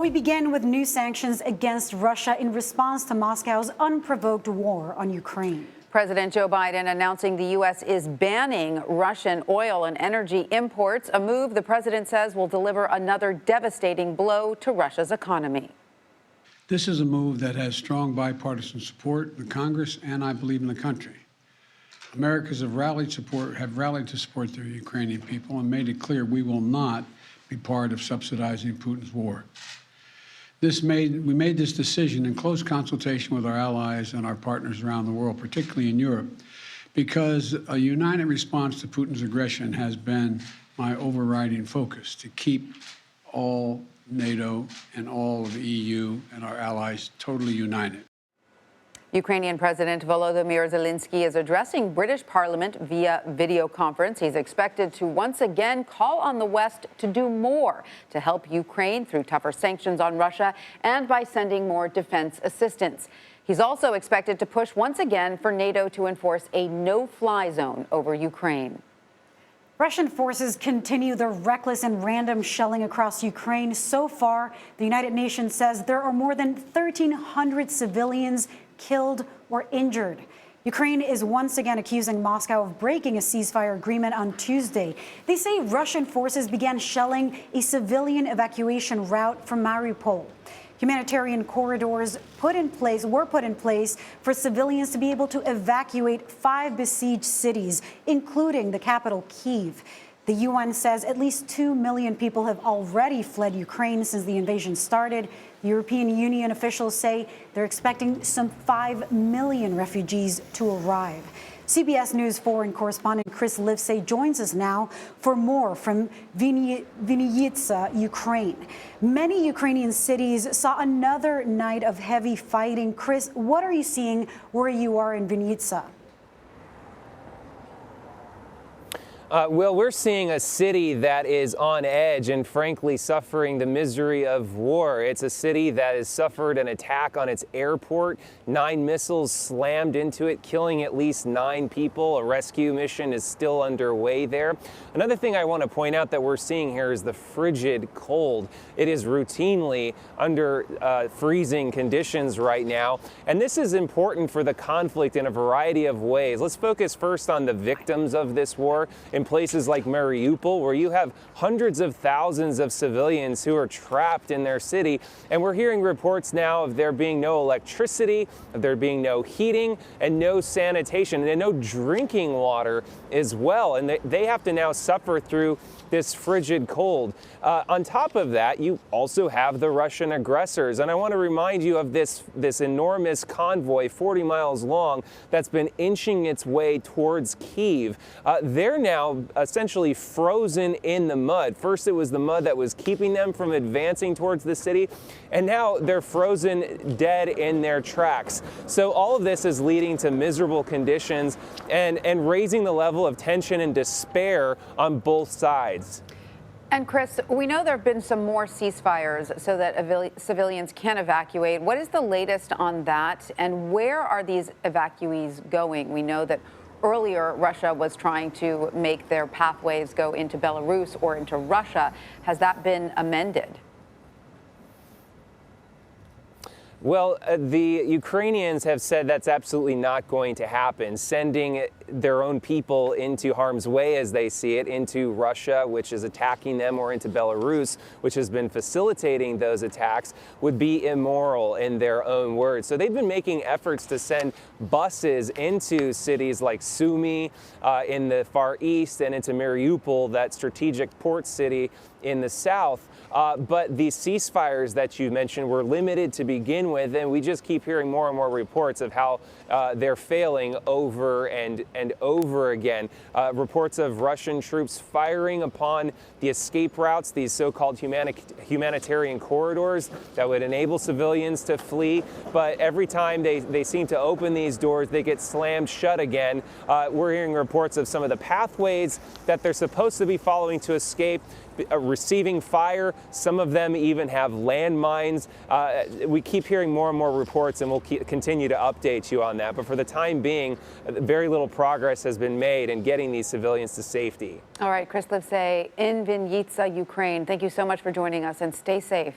We begin with new sanctions against Russia in response to Moscow's unprovoked war on Ukraine. President Joe Biden announcing the U.S. is banning Russian oil and energy imports, a move the president says will deliver another devastating blow to Russia's economy. This is a move that has strong bipartisan support in the Congress and, I believe, in the country. Americans have rallied to support their Ukrainian people and made it clear we will not be part of subsidizing Putin's war. We made this decision in close consultation with our allies and our partners around the world, particularly in Europe, because a united response to Putin's aggression has been my overriding focus, to keep all NATO and all of the EU and our allies totally united. Ukrainian President Volodymyr Zelensky is addressing British Parliament via video conference. He's expected to once again call on the West to do more to help Ukraine through tougher sanctions on Russia and by sending more defense assistance. He's also expected to push once again for NATO to enforce a no-fly zone over Ukraine. Russian forces continue their reckless and random shelling across Ukraine. So far, the United Nations says there are more than 1,300 civilians killed or injured. Ukraine is once again accusing Moscow of breaking a ceasefire agreement on Tuesday. They say Russian forces began shelling a civilian evacuation route from Mariupol. Humanitarian corridors were put in place for civilians to be able to evacuate 5 besieged cities, including the capital, Kyiv. The UN says at least 2 million people have already fled Ukraine since the invasion started. The European Union officials say they're expecting some 5 million refugees to arrive. CBS News foreign correspondent Chris Livesay joins us now for more from Vinnytsia, Ukraine. Many Ukrainian cities saw another night of heavy fighting. Chris, what are you seeing where you are in Vinnytsia? Well, we're seeing a city that is on edge and frankly suffering the misery of war. It's a city that has suffered an attack on its airport. 9 missiles slammed into it, killing at least 9 people. A rescue mission is still underway there. Another thing I want to point out that we're seeing here is the frigid cold. It is routinely under freezing conditions right now. And this is important for the conflict in a variety of ways. Let's focus first on the victims of this war. In places like Mariupol, where you have hundreds of thousands of civilians who are trapped in their city. And we're hearing reports now of there being no electricity, of there being no heating, and no sanitation, and no drinking water as well. And they have to now suffer through this frigid cold. On top of that, you also have the Russian aggressors. And I want to remind you of this enormous convoy, 40 miles long, that's been inching its way towards Kyiv. They're now essentially frozen in the mud. First, it was the mud that was keeping them from advancing towards the city, and now they're frozen dead in their tracks. So all of this is leading to miserable conditions and raising the level of tension and despair on both sides. And Chris, we know there have been some more ceasefires so that civilians can evacuate. What is the latest on that, and where are these evacuees going? We know that earlier Russia was trying to make their pathways go into Belarus or into Russia. Has that been amended? Well, the Ukrainians have said that's absolutely not going to happen. Sending their own people into harm's way, as they see it, into Russia, which is attacking them, or into Belarus, which has been facilitating those attacks, would be immoral in their own words. So they've been making efforts to send buses into cities like Sumy in the Far East and into Mariupol, that strategic port city in the south. But these ceasefires that you mentioned were limited to begin with, and we just keep hearing more and more reports of how they're failing over and over again. Reports of Russian troops firing upon the escape routes, these so-called humanitarian corridors that would enable civilians to flee. But every time they seem to open these doors, they get slammed shut again. We're hearing reports of some of the pathways that they're supposed to be following to escape receiving fire. Some of them even have landmines. We keep hearing more and more reports, and we'll continue to update you on that. But for the time being, very little progress has been made in getting these civilians to safety. All right, Chris Livesay in Vinnytsia, Ukraine. Thank you so much for joining us, and stay safe.